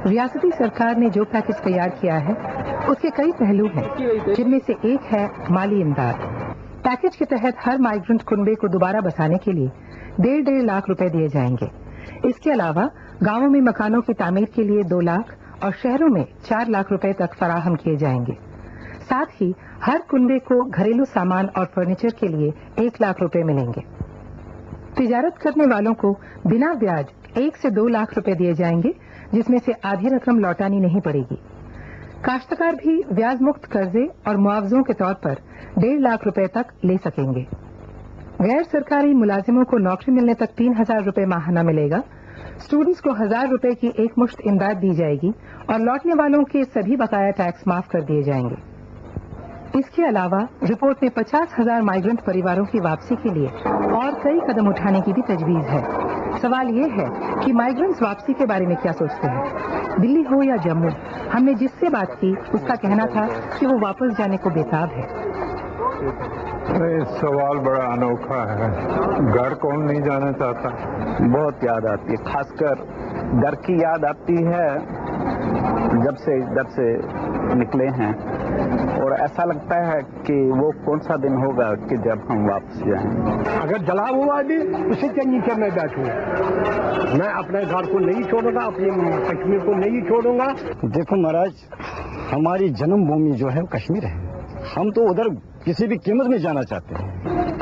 ریاستی سرکار نے جو پیکج تیار کیا ہے اس کے کئی پہلو ہیں، جن میں سے ایک ہے مالی امداد۔ پیکج کے تحت ہر مائیگرنٹ کنبے کو دوبارہ بسانے کے لیے 1.5 لاکھ روپے دیے جائیں گے۔ اس کے علاوہ گاؤں میں مکانوں کی تعمیر کے لیے 2 لاکھ اور شہروں میں 4 لاکھ روپے تک فراہم کیے جائیں گے۔ ساتھ ہی ہر کنبے کو گھریلو سامان اور فرنیچر کے لیے 1 لاکھ روپے ملیں گے۔ تجارت کرنے والوں کو بنا بیاج 1 سے 2 لاکھ روپے دیے جائیں گے، جس میں سے آدھی رقم لوٹانی نہیں پڑے گی۔ کاشتکار بھی بیاج مکت قرضے اور معاوضوں کے طور پر 1.5 لاکھ روپے تک لے سکیں گے۔ غیر سرکاری ملازموں کو نوکری ملنے تک 3,000 روپے ماہانہ ملے گا۔ اسٹوڈنٹس کو 1,000 روپے کی ایک مشت امداد دی جائے گی اور لوٹنے والوں کے سبھی بقایا ٹیکس معاف کر دیے جائیں گے۔ اس کے علاوہ رپورٹ میں 50,000 مائیگرنٹ پریواروں کی واپسی کے لیے اور کئی قدم اٹھانے کی بھی تجویز ہے۔ سوال یہ ہے کہ مائیگرنٹس واپسی کے بارے میں کیا سوچتے ہیں؟ دلی ہو یا جموں، ہم نے جس سے بات کی اس کا کہنا تھا کہ وہ واپس جانے کو بےتاب ہے۔ سوال بڑا انوکھا ہے، گھر کون نہیں جانا چاہتا؟ بہت یاد آتی ہے، خاص کر گھر کی یاد آتی ہے جب سے گھر سے نکلے ہیں، اور ایسا لگتا ہے کہ وہ کون سا دن ہوگا کہ جب ہم واپس جائیں۔ اگر جلا ہوا بھی اسی کے نیچے میں بیٹھوں، میں اپنے گھر کو نہیں چھوڑوں گا، اپنی کشمیر کو نہیں چھوڑوں گا۔ دیکھو مہاراج، ہماری جنم بھومی جو ہے وہ کشمیر ہے، ہم تو ادھر کسی بھی قیمت میں جانا چاہتے ہیں۔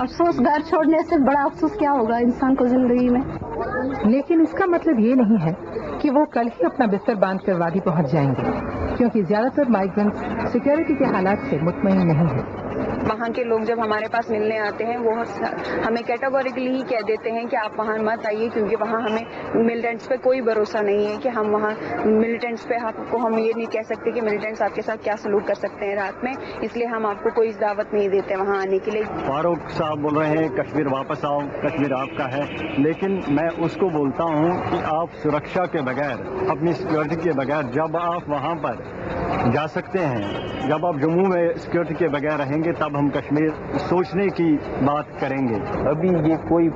افسوس، گھر چھوڑنے سے بڑا افسوس کیا ہوگا انسان کو زندگی میں؟ لیکن اس کا مطلب یہ نہیں ہے کہ وہ کل ہی اپنا بستر باندھ کر وادی پہنچ جائیں گے، کیونکہ زیادہ تر مائیگرنٹس سیکیورٹی کے حالات سے مطمئن نہیں ہیں۔ وہاں کے لوگ جب ہمارے پاس ملنے آتے ہیں وہ ہمیں کیٹیگوریکلی ہی کہہ دیتے ہیں کہ آپ وہاں مت آئیے، کیونکہ وہاں ہمیں ملیٹنٹس پہ کوئی بھروسہ نہیں ہے کہ ہم وہاں ملیٹنٹس پہ آپ کو ہم یہ نہیں کہہ سکتے کہ ملیٹنٹس آپ کے ساتھ کیا سلوک کر سکتے ہیں رات میں، اس لیے ہم آپ کو کوئی دعوت نہیں دیتے وہاں آنے کے لیے۔ فاروق صاحب بول رہے ہیں کشمیر واپس آؤ، کشمیر آپ کا ہے، لیکن میں اس کو بولتا ہوں کہ آپ سرکشا کے بغیر، اپنی سیکورٹی کے بغیر جب آپ وہاں پر جا سکتے ہیں، جب آپ جموں میں سیکورٹی کے بغیر رہیں گے تب ہم کشمیر سوچنے کی بات کریں گے۔ ابھی یہ کوئی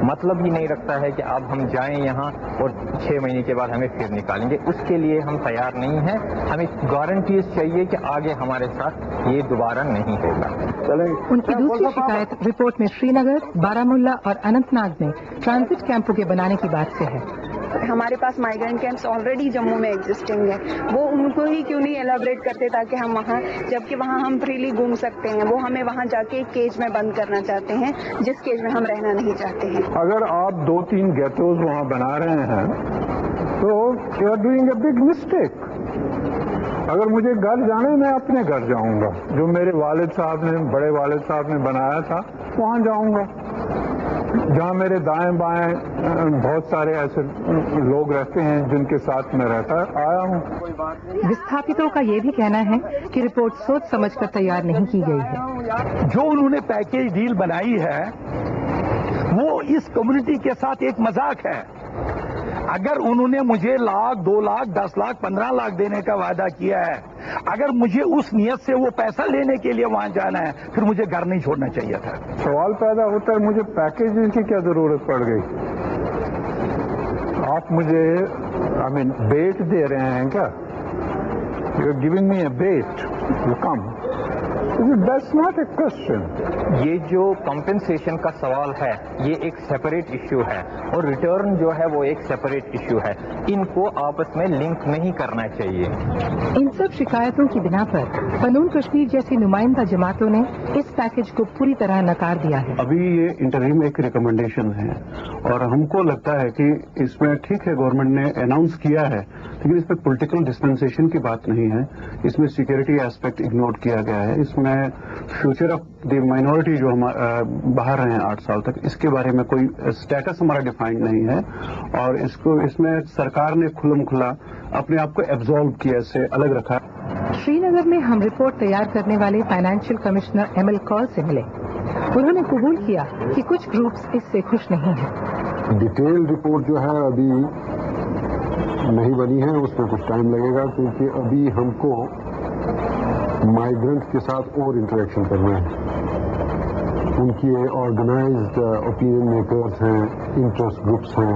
مطلب ہی نہیں رکھتا ہے کہ اب ہم جائیں یہاں اور 6 مہینے کے بعد ہمیں پھر نکالیں گے، اس کے لیے ہم تیار نہیں ہیں۔ ہمیں گارنٹیز چاہیے کہ آگے ہمارے ساتھ یہ دوبارہ نہیں ہوگا۔ ان کی دوسری شکایت رپورٹ میں سری نگر، بارامولہ اور اننت ناگ میں ٹرانزٹ کیمپوں کے بنانے کی بات سے ہے۔ ہمارے پاس مائیگرنٹ کیمپس آلریڈی جموں میں ایگزسٹنگ ہے، وہ ان کو ہی کیوں نہیں ایلیبریٹ کرتے تاکہ ہم وہاں، جبکہ وہاں ہم فریلی گھوم سکتے ہیں، وہ ہمیں وہاں جا کے ایک کیج میں بند کرنا چاہتے ہیں جس کیج میں ہم رہنا نہیں چاہتے ہیں۔ اگر آپ 2-3 گیٹوز وہاں بنا رہے ہیں تو you are doing a big mistake. اگر مجھے گھر جانا ہے میں اپنے گھر جاؤں گا، جو میرے والد صاحب نے، بڑے والد صاحب نے بنایا تھا وہاں جاؤں گا، جہاں میرے دائیں بائیں بہت سارے ایسے لوگ رہتے ہیں جن کے ساتھ میں رہتا آیا ہوں۔ وستھاپتوں کا یہ بھی کہنا ہے کہ رپورٹ سوچ سمجھ کر تیار نہیں کی گئی ہے۔ جو انہوں نے پیکیج ڈیل بنائی ہے وہ اس کمیونٹی کے ساتھ ایک مذاق ہے۔ اگر انہوں نے مجھے 1 لاکھ 2 لاکھ 10 لاکھ 15 لاکھ دینے کا وعدہ کیا ہے، اگر مجھے اس نیت سے وہ پیسہ لینے کے لیے وہاں جانا ہے پھر مجھے گھر نہیں چھوڑنا چاہیے تھا۔ سوال پیدا ہوتا ہے مجھے پیکیج کی کیا ضرورت پڑ گئی؟ آپ مجھے بیٹ دے رہے ہیں کیا؟ You are giving me a bet, you come. That's not a question. یہ جو کمپنسیشن کا سوال ہے یہ ایک سیپریٹ ایشو ہے اور ریٹرن جو ہے وہ ایک سیپریٹ ایشو ہے، ان کو آپس میں لنک نہیں کرنا چاہیے۔ ان سب شکایتوں کی بنا پر فنون کشمیر جیسی نمائندہ جماعتوں نے اس پیکج کو پوری طرح نکار دیا ہے۔ ابھی یہ انٹریم ایک ریکمنڈیشن ہے اور ہم کو لگتا ہے کہ اس میں ٹھیک ہے گورنمنٹ نے اناؤنس کیا ہے، لیکن اس میں پولیٹیکل ڈسپنسیشن کی بات نہیں ہے، اس میں سیکورٹی ایسپیکٹ اگنور کیا گیا ہے، اس میں فیوچر آف دی مائنورٹی جو ہم باہر رہے ہیں 8 سال تک، اس کے بارے میں کوئی اسٹیٹس ہمارا ڈیفائنڈ نہیں ہے، اور اس میں سرکار نے کھلم کھلا اپنے آپ کو ایبزارو کیا، اس سے الگ رکھا۔ سری نگر میں ہم رپورٹ تیار کرنے والے فائنینشیل کمشنر ایم ایل کال سے ملے، انہوں نے قبول کیا کہ کچھ گروپس اس سے خوش نہیں ہیں۔ ڈیٹیل رپورٹ جو ہے ابھی نہیں بنی ہے، اس میں کچھ ٹائم لگے گا، کیونکہ ابھی ہم کو مائیگرنٹ کے ساتھ اور انٹریکشن کرنا ہے، ان کی آرگنائزڈ اوپینین میکرز ہیں، انٹرسٹ گروپس ہیں،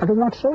That is not so.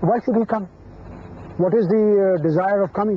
why should he come? What is the desire of coming?